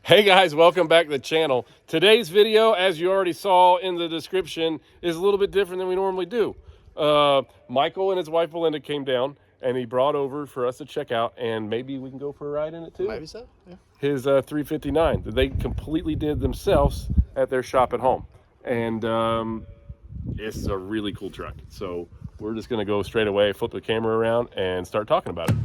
Hey guys, welcome back to the channel. Today's video, as you already saw in the description, is a little bit different than we normally do. Michael and his wife Belinda came down and he brought over for us to check out, and maybe we can go for a ride in it too. Maybe so, yeah. His 359 that they completely did themselves at their shop at home. And it's a really cool truck. So we're just gonna go straight away, flip the camera around and start talking about it.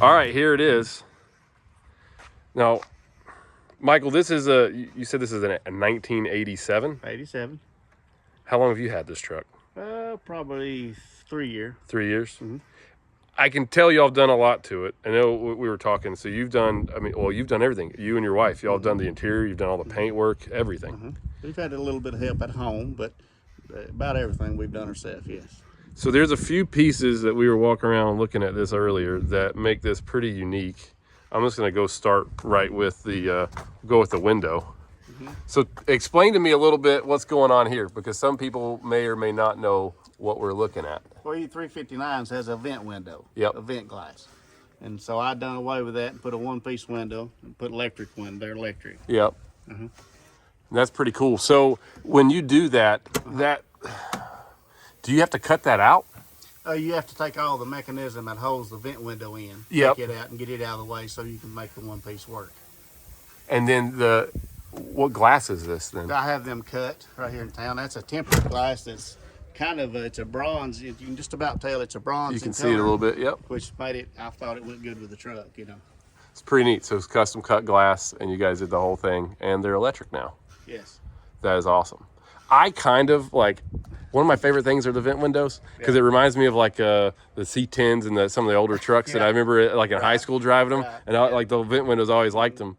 All right, here it is. Now, Michael, this is you said this is a 1987? 87. How long have you had this truck? Probably 3 years. 3 years? Mm-hmm. I can tell y'all have done a lot to it. I know we were talking, so you've done, you've done everything. You and your wife, y'all have done the interior, you've done all the paint work, everything. Mm-hmm. We've had a little bit of help at home, but about everything we've done ourselves, yes. So there's a few pieces that we were walking around looking at this earlier that make this pretty unique. I'm just gonna go start right with the, go with the window. Mm-hmm. So explain to me a little bit what's going on here, because some people may or may not know what we're looking at. Well, E359s has a vent window, yep, a vent glass. And so I done away with that and put a one-piece window and put electric window, they're electric. Yep. Mm-hmm. That's pretty cool. So when you do that, do you have to cut that out? You have to take all the mechanism that holds the vent window in, yep, take it out and get it out of the way so you can make the one piece work. And then what glass is this then? I have them cut right here in town. That's a tempered glass that's kind of it's a bronze. You can just about tell it's a bronze. You can see it a little bit, yep. Which made it, I thought it went good with the truck, you know. It's pretty neat. So it's custom cut glass and you guys did the whole thing, and they're electric now. Yes. That is awesome. I kind of like, one of my favorite things are the vent windows, because it reminds me of like the C10s and some of the older trucks that I remember like in high school driving them, and like the vent windows, I always liked them.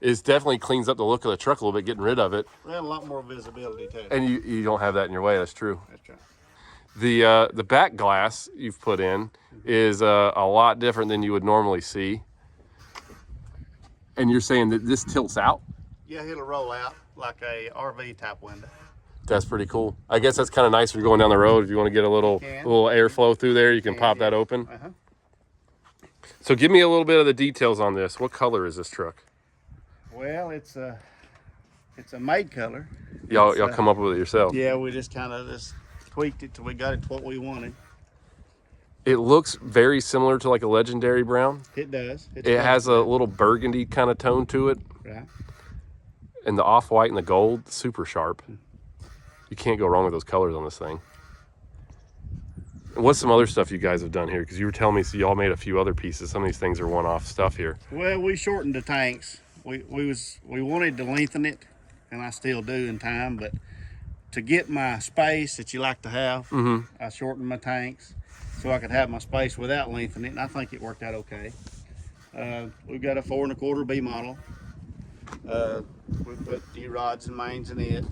It definitely cleans up the look of the truck a little bit, getting rid of it. Well, a lot more visibility too. And you don't have that in your way. That's true. That's right. The back glass you've put in is a lot different than you would normally see. And you're saying that this tilts out? Yeah, it'll roll out like a RV type window. That's pretty cool. I guess that's kind of nice if you're going down the road. If you want to get a little airflow through there, you can pop that open. So give me a little bit of the details on this. What color is this truck? Well, it's a maid color. Y'all come up with it yourself? Yeah, we just kind of just tweaked it till we got it to what we wanted. It looks very similar to like a Legendary brown. It does. It has a little burgundy kind of tone to it. Right. And the off-white and the gold, super sharp. You can't go wrong with those colors on this thing. And what's some other stuff you guys have done here? Because you were telling me, so y'all made a few other pieces. Some of these things are one-off stuff here. Well, we shortened the tanks. We wanted to lengthen it, and I still do in time, but to get my space that you like to have, I shortened my tanks so I could have my space without lengthening it, and I think it worked out okay. We've got a 4 1/4 B model. We put D-rods and mains in it.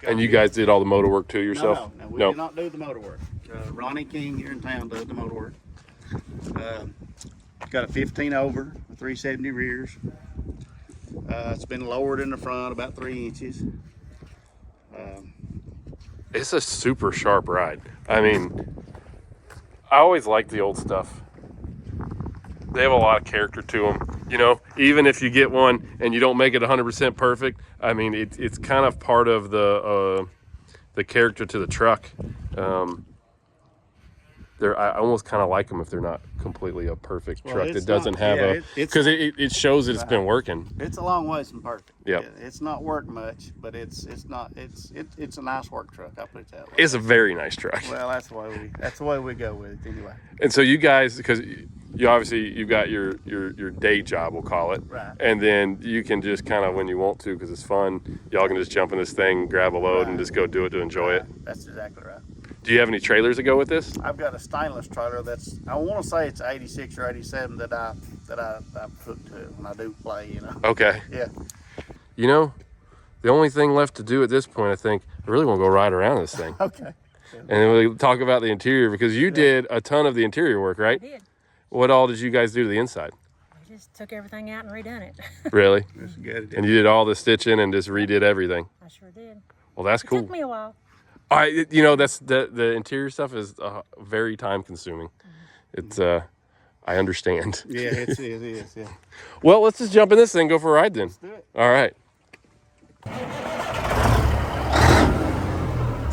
And you guys did all the motor work too yourself? No, we did not do the motor work. Ronnie King here in town does the motor work. Got a 15 over, 370 rears. It's been lowered in the front about 3 inches. It's a super sharp ride. I mean, I always like the old stuff. They have a lot of character to them. You know, even if you get one and you don't make it 100% perfect, I mean, it's kind of part of the character to the truck. I almost kind of like them if they're not completely a perfect truck that it's doesn't not- have yeah, a, because it shows that it's been working. It's a long ways from perfect. Yep. It's not worked much, but it's a nice work truck. I'll put it that way. It's a very nice truck. Well, that's the way we go with it anyway. And so you guys, because you obviously you've got your day job, we'll call it, Right. and then you can just kind of, when you want to, because it's fun, y'all can just jump in this thing, grab a load, and just go do it to enjoy it. That's exactly right. Do you have any trailers to go with this? I've got a stainless trailer that's, I want to say it's 86 or 87 that I hooked to when I do play, you know. Okay. Yeah. You know, the only thing left to do at this point, I think, I really want to go ride around this thing. Okay. And then we talk about the interior, because you did a ton of the interior work, right? I did. What all did you guys do to the inside? I just took everything out and redone it. Really? That's good. And you did all the stitching and just redid everything? I sure did. Well, that's It cool. took me a while. You know, that's the interior stuff is very time consuming. It's I understand. Yeah, it is. Yeah. Well, let's just jump in this thing and go for a ride then. Let's do it. All right.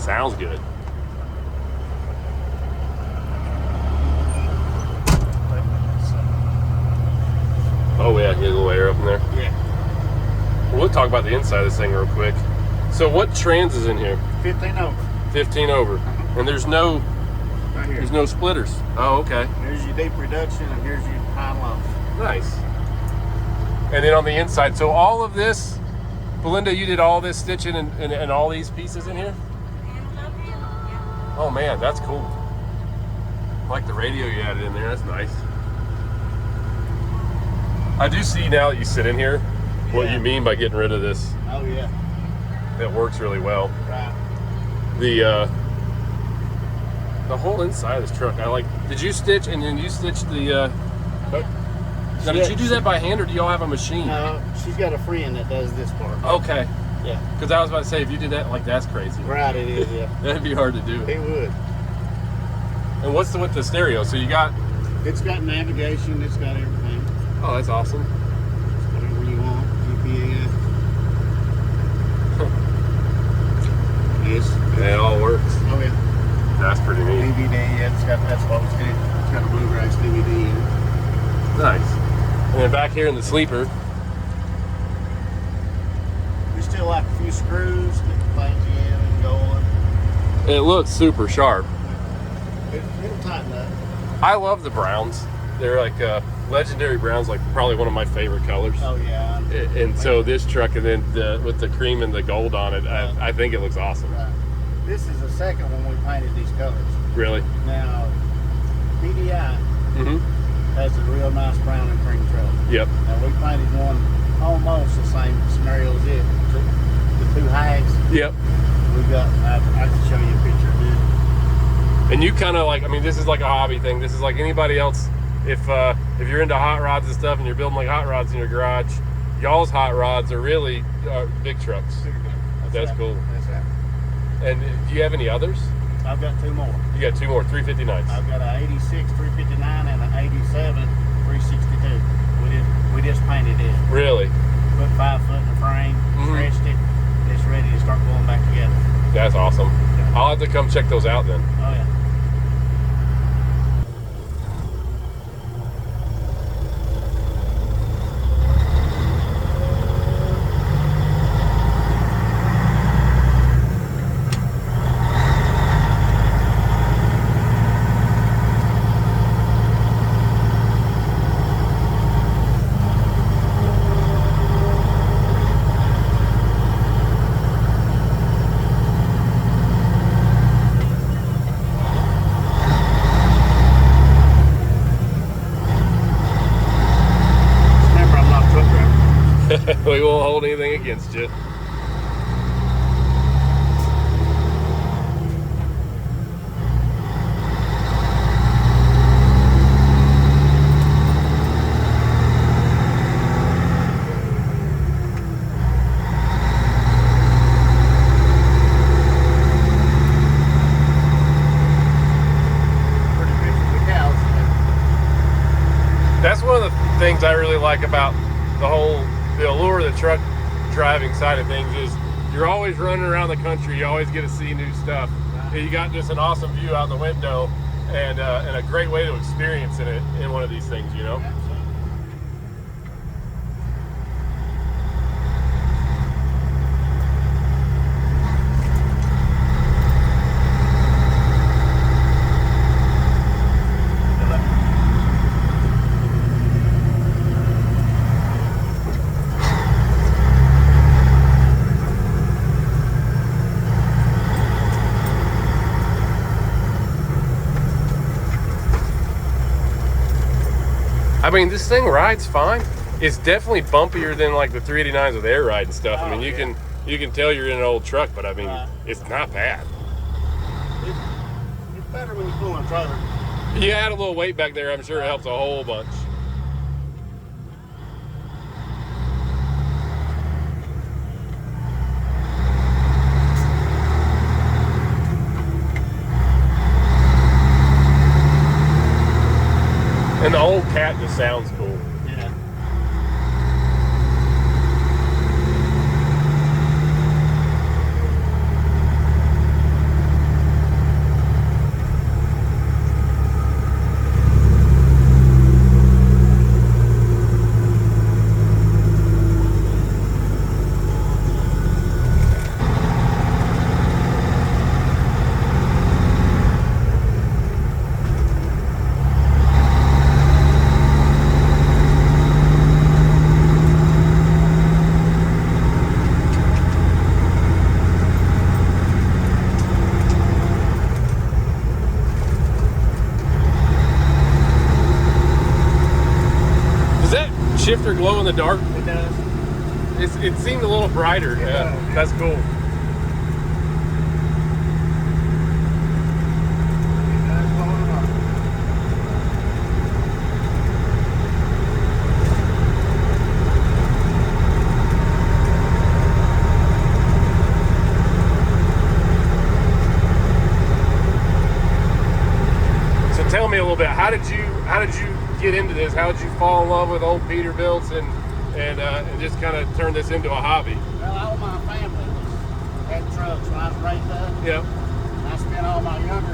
Sounds good. Oh yeah, get a little air up in there. Yeah. Well, we'll talk about the inside of this thing real quick. So what trans is in here? 15 over. 15 over. And there's no Right here. splitters. Oh, okay. Here's your deep reduction and here's your high and low. Nice. And then on the inside, so all of this, Belinda, you did all this stitching and all these pieces in here? Oh man, that's cool. I like the radio you added in there, that's nice. I do see now that you sit in here what you mean by getting rid of this. Oh yeah. That works really well. Right. The whole inside of this truck, I like. Did you stitch and then you stitched the now, did you do that by hand or do y'all have a machine? No, she's got a friend that does this part. Okay. Yeah. Because I was about to say, if you did that, like, that's crazy. Right, it is, yeah. That'd be hard to do. It would. And what's with the stereo? So you got... It's got navigation, it's got everything. Oh, that's awesome. Whatever you want, GPS. Yes. It all works. Oh yeah. That's pretty neat. DVD, yeah, that's what it's got. It's got a Blu-ray DVD in it. Nice. And then back here in the sleeper, We still like a few screws, get the things in and going. it looks super sharp. It'll tighten up. I love the browns. They're like legendary browns, like probably one of my favorite colors. Oh yeah. And so this truck, and then with the cream and the gold on it, I think it looks awesome. Right. This is the second one we painted these colors. Really? Now, PDI Mm-hmm. has a real nice brown and cream truck. Yep. Now we painted one almost the same scenario as it. The two hags. Yep. We got. I can show you a picture of it. And you kind of like, I mean, this is like a hobby thing. This is like anybody else. If you're into hot rods and stuff, and you're building like hot rods in your garage, y'all's hot rods are really big trucks. That's right. cool. That's right. And do you have any others? I've got two more. You got two more 359s. I've got an 86 359 and an 87 362. We just painted it. Really? Put 5 foot in the frame, stretched it. It's ready to start going back together. That's awesome. I'll have to come check those out then. Oh yeah. Remember, I'm not a truck driver. We won't hold anything against you. Pretty good for the cows. That's one of the things I really like about the allure of the truck driving side of things is you're always running around the country. You always get to see new stuff. You got just an awesome view out the window, and a great way to experience it in one of these things, you know. I mean, this thing rides fine. It's definitely bumpier than like the 389s with air ride and stuff. I mean, you can tell you're in an old truck, but I mean, it's not bad. It's better when you pull a trailer. You add a little weight back there, I'm sure it helps a whole bunch. And the old cat just sounds cool. Yeah. Shifter glow in the dark? It does. It seemed a little brighter. Yeah, that's cool. It does glow in the dark. So tell me a little bit. How did you get into this? How did you fall in love with old Peterbilts and just kind of turn this into a hobby? Well, all my family had trucks when I was raised up. Yep. I spent all my younger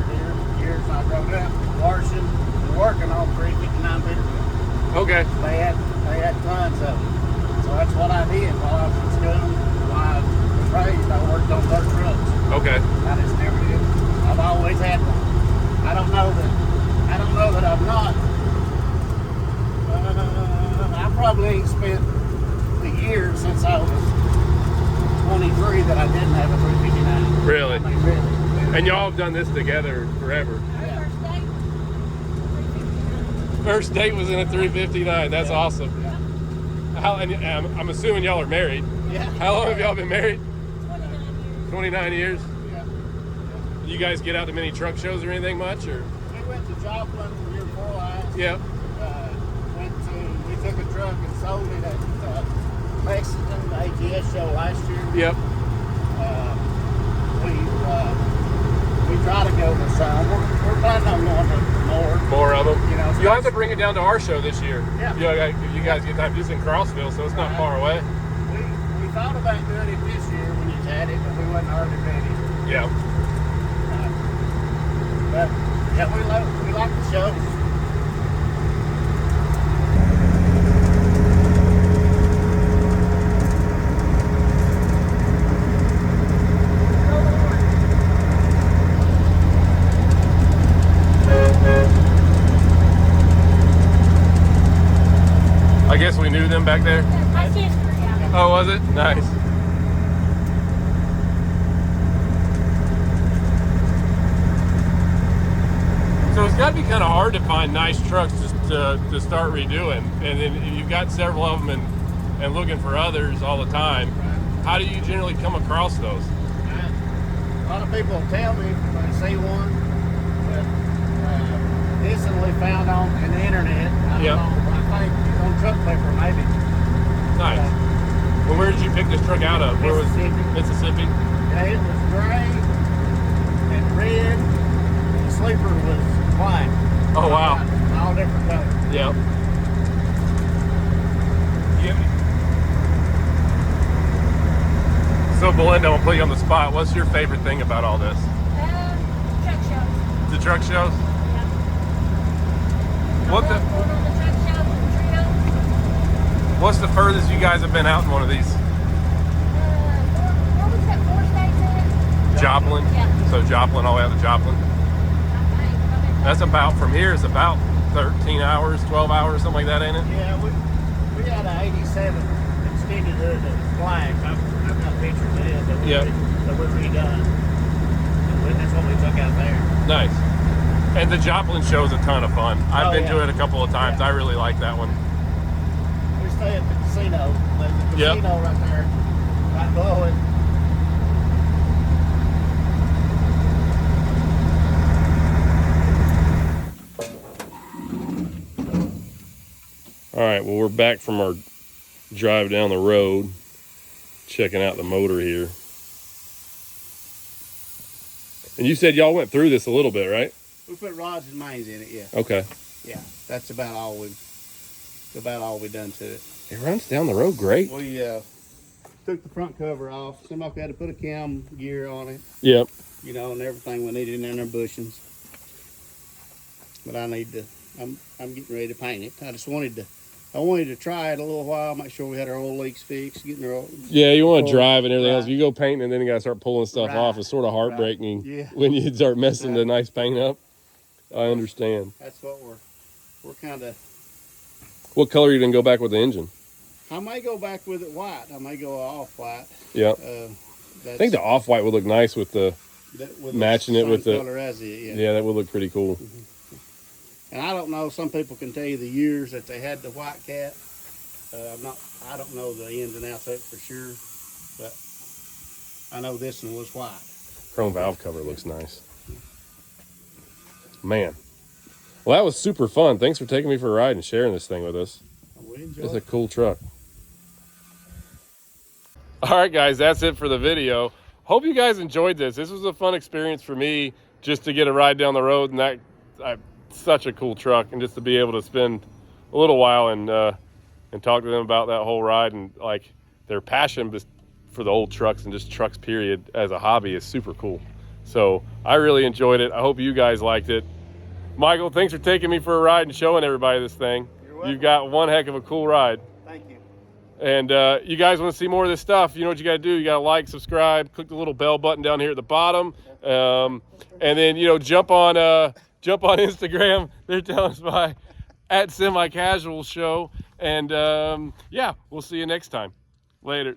years I growing up washing and working on 359 Peterbilt. Okay. They had tons of them. So that's what I did while I was in school. While I was raised, I worked on dirt trucks. Okay. I just never did. I've always had one. I don't know that I've not. I probably ain't spent the years since I was 23 that I didn't have a 359. Really? I mean, really. And y'all have done this together forever. Yeah. First date was in a 359. That's awesome. Yeah. I'm assuming y'all are married. Yeah. How long have y'all been married? 29 years. 29 years. Yeah. You guys get out to many truck shows or anything much, or? We went to Joplin year 4 last. Yep. We took a truck and sold it at Mexican ATS show last year. Yep. We try to go to some. We're planning on going to more. More of them. You know, You'll have to bring it down to our show this year. Yeah. If you guys get time. This is in Crossville, so it's not far away. We thought about doing it this year when you had it, but we wasn't hardly ready. Yeah. But yeah, we like the shows. I guess we knew them back there. My sister, yeah. Oh, was it? Nice. So it's got to be kind of hard to find nice trucks to start redoing, and then you've got several of them and looking for others all the time. How do you generally come across those? A lot of people tell me if I see one, but recently found on the internet. I don't know, I think it's on truck paper maybe. Nice. Well, where did you pick this truck out of? Where was Mississippi. Mississippi? Yeah, it was gray and red, and the sleeper was white. Oh, wow. All different colors. Yep. So, Belinda, I'll put you on the spot. What's your favorite thing about all this? Truck shows. The truck shows? Yeah. What the? Going on the truck show from Trio. What's the furthest you guys have been out in one of these? What was that, 4 states in it? Joplin. Yeah. So Joplin, all the way out to Joplin. I think. That's about from here. It's about 13 hours, 12 hours, something like that, ain't it? Yeah, we had an 87 extended hood that was black. I've got pictures of it that Yep. we redone. And that's what we took out there. Nice. And the Joplin show's a ton of fun. I've been to yeah. it a couple of times. Yeah. I really like that one. We stay at the casino. There's a Yep. casino right there, right below it. All right, well, we're back from our drive down the road, checking out the motor here. And you said y'all went through this a little bit, right? We put rods and mains in it, yeah. Okay. Yeah, that's about all we've done to it. It runs down the road great. We took the front cover off. Seemed like we had to put a cam gear on it, Yep. you know, and everything we needed in our bushings. But I'm getting ready to paint it. I wanted to try it a little while, make sure we had our oil leaks fixed, getting our oil. Yeah, you want to Before- drive and everything else. right. You go painting and then you got to start pulling stuff Right. off. It's sort of heartbreaking Yeah. when you start messing the Exactly. nice paint up. I understand. That's what we're kind of. What color are you going to go back with the engine? I may go back with it white. I may go off white. Yeah. I think the off-white would look nice with the, matching it with the- color as it. Yeah. yeah, that would look pretty cool. And I don't know. Some people can tell you the years that they had the white cat. I don't know the ins and outs of it for sure, but I know this one was white. Chrome valve cover looks nice. Man. Well, that was super fun. Thanks for taking me for a ride and sharing this thing with us. We enjoy It's a it. cool truck. All right, guys, that's it for the video. Hope you guys enjoyed this. This was a fun experience for me just to get a ride down the road, and such a cool truck, and just to be able to spend a little while and talk to them about that whole ride, and like their passion for the old trucks and just trucks period as a hobby is super cool. So I really enjoyed it. I hope you guys liked it. Michael, thanks for taking me for a ride and showing everybody this thing. You're welcome. You've got one heck of a cool ride. Thank you. And you guys want to see more of this stuff, you know what you got to do. You got to like, subscribe, click the little bell button down here at the bottom. And then, jump on Instagram. They're telling us by at Semi Casual Show. And yeah, we'll see you next time. Later.